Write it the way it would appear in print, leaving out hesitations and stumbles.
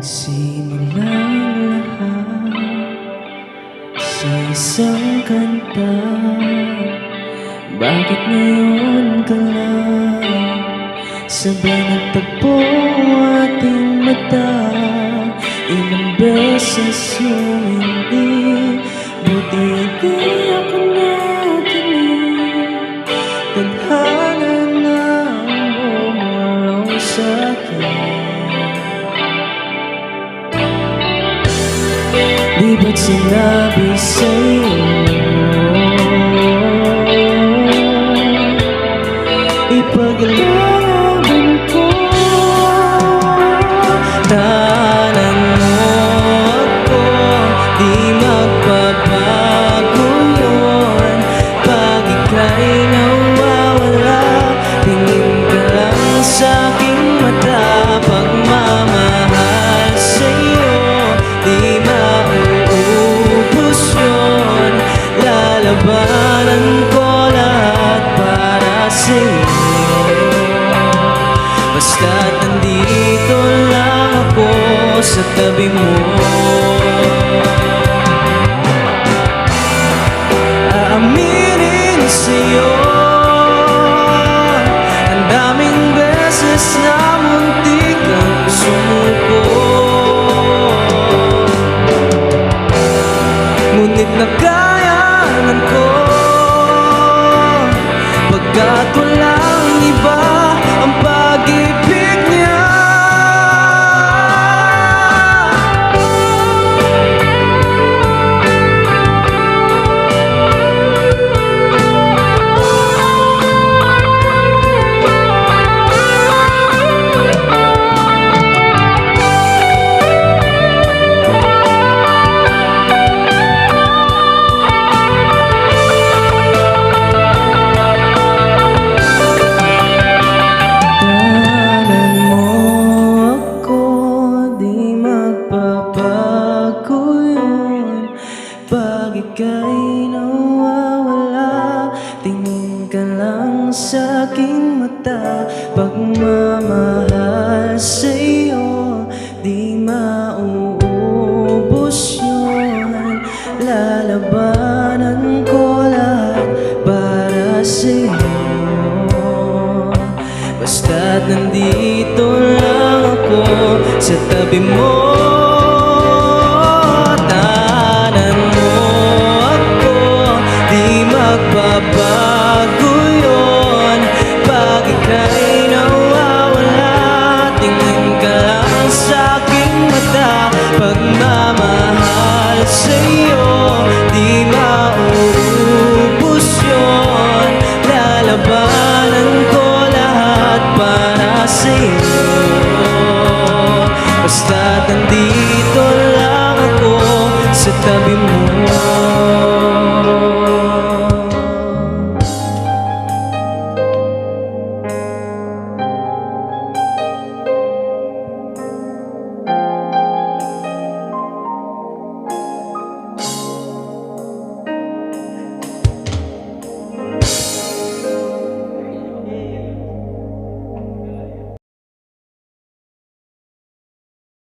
Nagsimulang lahat sa isang kanta. Bakit ngayon ka lang sabay nagtagpo ating mata? Ilang beses yung hindi, buti hindi ako nakinig. Tadhana na ang bumulong sa'kin. Di ba't sinabi sa'yo ipaglalaban ko? Tahanan mo ako, di magbabago yun. Pag ika'y nawawala, tingin ka lang sa'king mata. Pagmamahal sa'yo, di mauubos yun. Lalabanan ko lahat para sa'yo. Basta't nandito lang ako sa tabi mo. Aaminin sa'yo, ang daming beses na muntik kang sumuko. Ngunit nakayanan ko, pagkat walang iba ang pag-ibig niya. Pag ika'y nawawala, tingin ka lang sa'king mata. Pagmamahal sa'yo, di mauubos yun. Lalabanan ko lahat para sa'yo. Basta't nandito lang ako sa tabi mo. Magbabago yun. Pag ika'y nawawala, tingin ka lang sa'king mata. Pagmamahal sa'yo, di mauubos yun. Lalabanan ko lahat para sa'yo. Basta't nandito lang ako sa tabi mo.